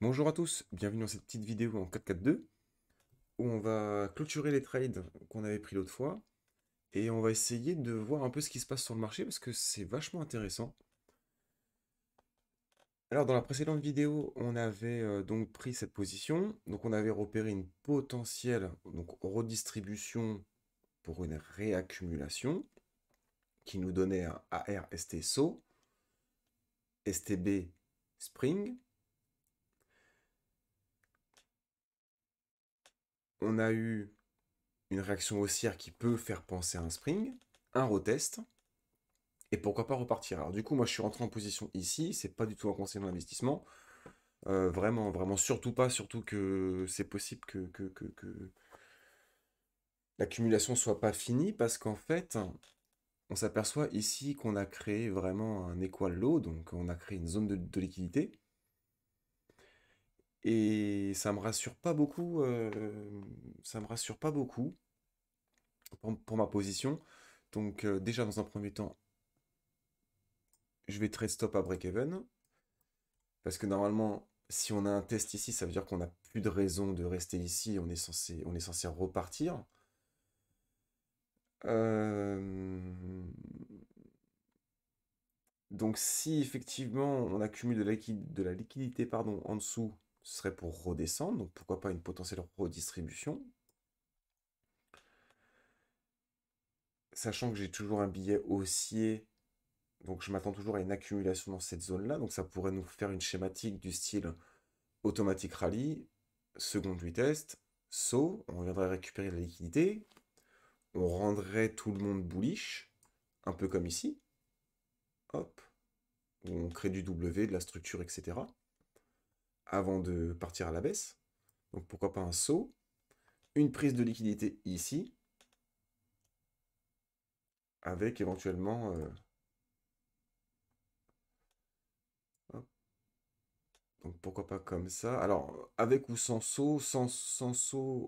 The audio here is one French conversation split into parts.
Bonjour à tous, bienvenue dans cette petite vidéo en 4-4-2 où on va clôturer les trades qu'on avait pris l'autre fois et on va essayer de voir un peu ce qui se passe sur le marché parce que c'est vachement intéressant. Alors dans la précédente vidéo, on avait donc pris cette position, donc on avait repéré une potentielle redistribution pour une réaccumulation qui nous donnait un ARST SO, STB Spring. On a eu une réaction haussière qui peut faire penser à un spring, un retest. Et pourquoi pas repartir. Alors du coup, moi je suis rentré en position ici, c'est pas du tout un conseil d'investissement. Vraiment, vraiment, surtout pas, surtout que c'est possible que l'accumulation soit pas finie, parce qu'en fait, on s'aperçoit ici qu'on a créé vraiment un equal low, donc on a créé une zone de liquidité. Et ça me rassure pas beaucoup, ça me rassure pas beaucoup pour ma position. Donc déjà dans un premier temps, je vais trade stop à break-even. Parce que normalement, si on a un test ici, ça veut dire qu'on n'a plus de raison de rester ici, on est censé repartir. Euh, Donc si effectivement on accumule de la liquidité pardon, en dessous, ce serait pour redescendre, donc pourquoi pas une potentielle redistribution. Sachant que j'ai toujours un billet haussier, donc je m'attends toujours à une accumulation dans cette zone-là, donc ça pourrait nous faire une schématique du style automatique rallye, seconde retest, saut, on viendrait récupérer la liquidité, on rendrait tout le monde bullish, un peu comme ici, hop, où on crée du W, de la structure, etc., avant de partir à la baisse. Donc pourquoi pas un saut, une prise de liquidité ici, avec éventuellement... hop, donc pourquoi pas comme ça. Alors, avec ou sans saut,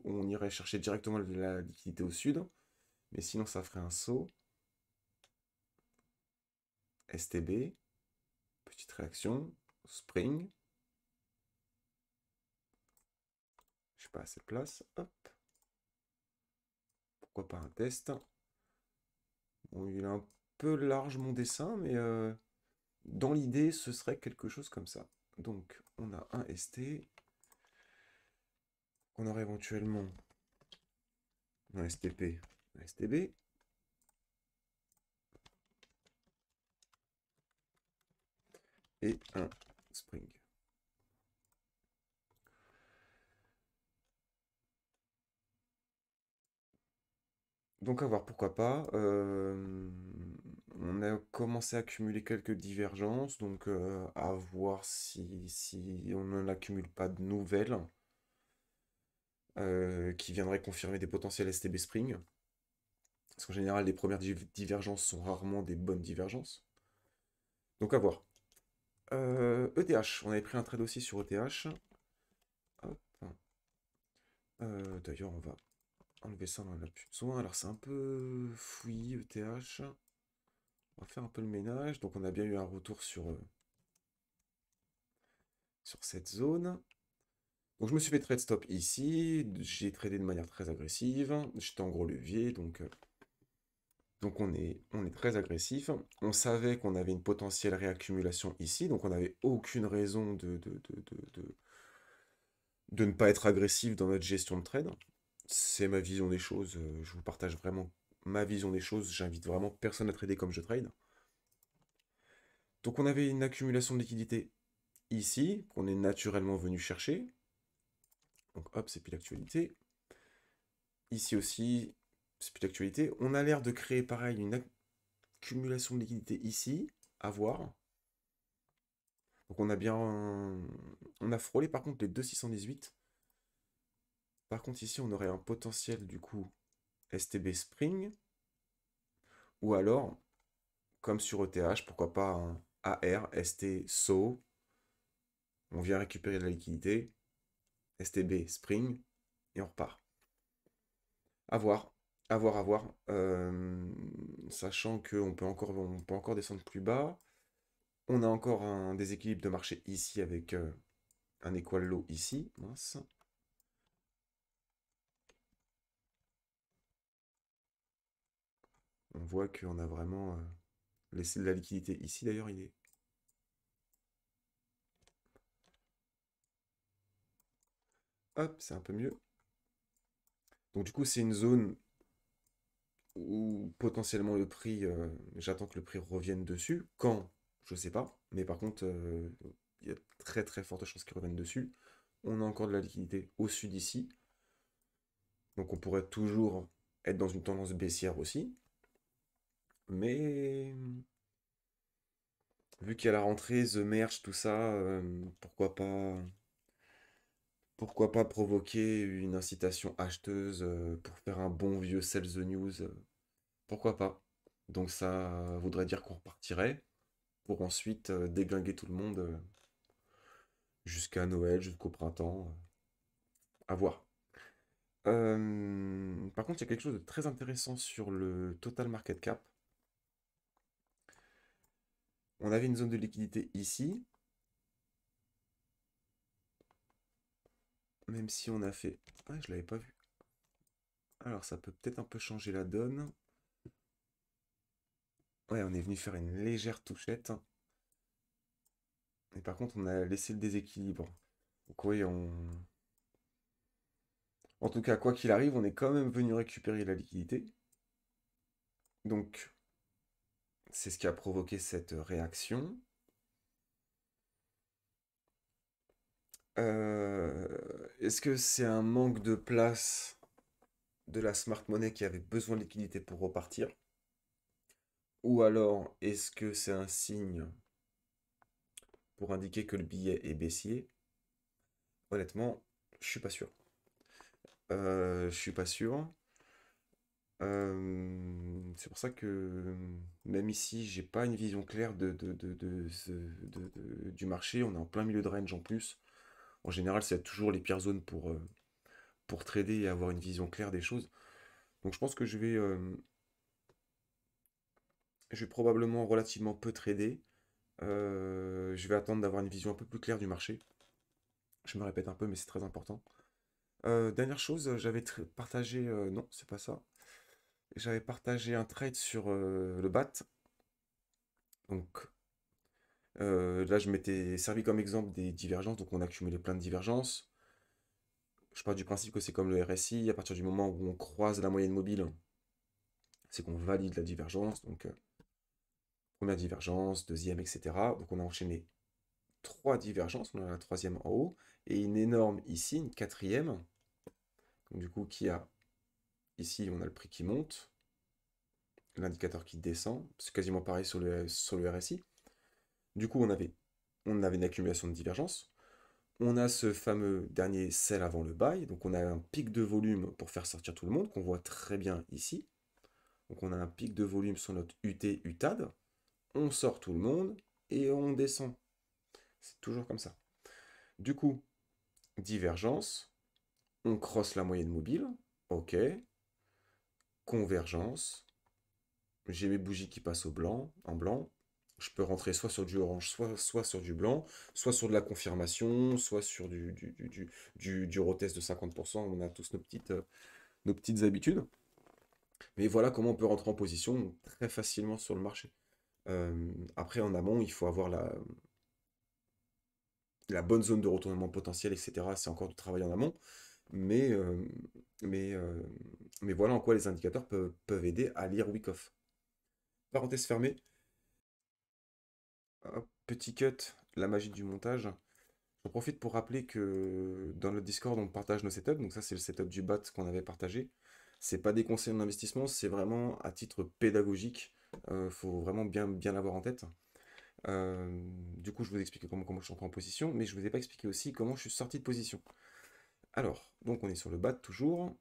on irait chercher directement la liquidité au sud, mais sinon ça ferait un saut, STB, petite réaction, spring, je sais pas, assez de place, hop, pourquoi pas un test. Bon, il est un peu large mon dessin, mais dans l'idée, ce serait quelque chose comme ça. Donc, on a un ST, on aurait éventuellement un STP, un STB, et un Spring. Donc à voir, pourquoi pas. On a commencé à accumuler quelques divergences, donc à voir si on n'en accumule pas de nouvelles qui viendraient confirmer des potentiels STB Spring. Parce qu'en général, les premières divergences sont rarement des bonnes divergences. Donc à voir. ETH, on avait pris un trade aussi sur ETH. Hop. D'ailleurs, on va enlever ça, on en a plus besoin. Alors c'est un peu fouillis ETH. On va faire un peu le ménage. Donc on a bien eu un retour sur cette zone. Donc je me suis fait trade stop ici. J'ai tradé de manière très agressive. J'étais en gros levier. Donc on est très agressif. On savait qu'on avait une potentielle réaccumulation ici. Donc on n'avait aucune raison de ne pas être agressif dans notre gestion de trade. C'est ma vision des choses. Je vous partage vraiment ma vision des choses. J'invite vraiment personne à trader comme je trade. Donc on avait une accumulation de liquidité ici, qu'on est naturellement venu chercher. Donc hop, c'est plus l'actualité. Ici aussi, c'est plus d'actualité. On a l'air de créer pareil une accumulation de liquidité ici, à voir. Donc on a bien... On a frôlé par contre les 2,618. Par contre ici, on aurait un potentiel du coup STB Spring. Ou alors, comme sur ETH, pourquoi pas un AR, ST SO. On vient récupérer de la liquidité. STB Spring. Et on repart. À voir. À voir, à voir. Sachant qu'on peut encore descendre plus bas. On a encore un déséquilibre de marché ici avec un equal low ici, mince. On voit qu'on a vraiment laissé de la liquidité ici. D'ailleurs, il est... Hop, c'est un peu mieux. Donc du coup, c'est une zone où potentiellement le prix, j'attends que le prix revienne dessus. Quand? Je sais pas. Mais par contre, il y a très très forte chance qu'il revienne dessus. On a encore de la liquidité au-dessus d'ici. Donc on pourrait toujours être dans une tendance baissière aussi. Mais vu qu'il y a la rentrée, The Merge, tout ça, pourquoi pas provoquer une incitation acheteuse pour faire un bon vieux sell the news, pourquoi pas. Donc ça voudrait dire qu'on repartirait pour ensuite déglinguer tout le monde jusqu'à Noël, jusqu'au printemps, à voir. Par contre, il y a quelque chose de très intéressant sur le total market cap. On avait une zone de liquidité ici, même si on a fait... Ah, je l'avais pas vu. Alors, ça peut peut-être un peu changer la donne. Ouais, on est venu faire une légère touchette. Et par contre, on a laissé le déséquilibre. Donc oui, en tout cas, quoi qu'il arrive, on est quand même venu récupérer la liquidité. Donc, c'est ce qui a provoqué cette réaction. Est-ce que c'est un manque de place de la smart money qui avait besoin de liquidité pour repartir? Ou alors, est-ce que c'est un signe pour indiquer que le billet est baissier? Honnêtement, je suis pas sûr. Je suis pas sûr. C'est pour ça que même ici, j'ai pas une vision claire du marché. On est en plein milieu de range en plus. En général, c'est toujours les pires zones pour trader et avoir une vision claire des choses. Donc je pense que je vais probablement relativement peu trader. Je vais attendre d'avoir une vision un peu plus claire du marché. Je me répète un peu, mais c'est très important. Dernière chose, j'avais partagé... non, c'est pas ça. J'avais partagé un trade sur le BAT. Donc là, je m'étais servi comme exemple des divergences. Donc on a accumulé plein de divergences. Je pars du principe que c'est comme le RSI. À partir du moment où on croise la moyenne mobile, c'est qu'on valide la divergence. Donc première divergence, deuxième, etc. Donc on a enchaîné trois divergences. On a la troisième en haut. Et une énorme ici, une quatrième. Donc du coup, qui a... Ici, on a le prix qui monte. L'indicateur qui descend. C'est quasiment pareil sur le RSI. Du coup, on avait une accumulation de divergences. On a ce fameux dernier sell avant le buy. Donc on a un pic de volume pour faire sortir tout le monde, qu'on voit très bien ici. Donc on a un pic de volume sur notre UT, UTAD. On sort tout le monde et on descend. C'est toujours comme ça. Du coup, divergence. On crosse la moyenne mobile. OK. Convergence. J'ai mes bougies qui passent au blanc, en blanc. Je peux rentrer soit sur du orange, soit sur du blanc, soit sur de la confirmation, soit sur du retest de 50%. On a tous nos petites habitudes. Mais voilà comment on peut rentrer en position très facilement sur le marché. Après, en amont, il faut avoir la bonne zone de retournement potentiel, etc. C'est encore du travail en amont. Mais, euh, mais, euh, mais voilà en quoi les indicateurs peuvent aider à lire Wyckoff. Parenthèse fermée. Hop, petit cut, la magie du montage. J'en profite pour rappeler que dans le Discord, on partage nos setups. Donc ça, c'est le setup du BAT qu'on avait partagé. C'est pas des conseils d'investissement, c'est vraiment à titre pédagogique. Faut vraiment bien l'avoir en tête. Du coup, je vous ai expliqué comment je suis entré en position, mais je vous ai pas expliqué aussi comment je suis sorti de position. Alors, donc on est sur le BAT toujours.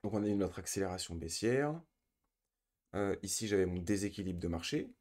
Donc on a eu notre accélération baissière. Ici, j'avais mon déséquilibre de marché.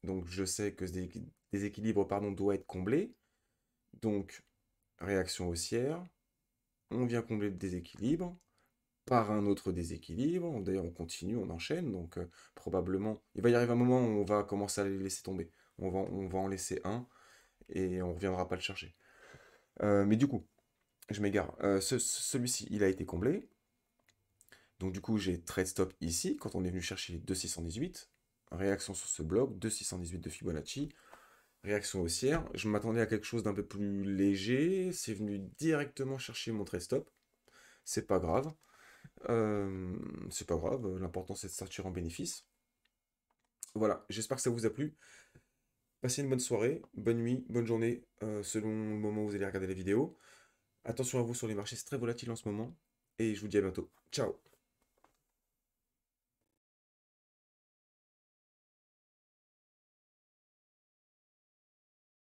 Donc je sais que ce déséquilibre pardon, doit être comblé. Donc, réaction haussière. On vient combler le déséquilibre par un autre déséquilibre. D'ailleurs, on continue, on enchaîne. Donc, probablement, il va y arriver un moment où on va commencer à les laisser tomber. On va en laisser un et on ne reviendra pas le chercher. Mais du coup, je m'égare. Celui-ci, il a été comblé. Donc du coup, j'ai trade stop ici, quand on est venu chercher les 2,618. Réaction sur ce bloc, 2,618 de Fibonacci. Réaction haussière. Je m'attendais à quelque chose d'un peu plus léger. C'est venu directement chercher mon trade stop. C'est pas grave. C'est pas grave. L'important, c'est de sortir en bénéfice. Voilà, j'espère que ça vous a plu. Passez une bonne soirée, bonne nuit, bonne journée, selon le moment où vous allez regarder la vidéo. Attention à vous sur les marchés, c'est très volatile en ce moment. Et je vous dis à bientôt. Ciao!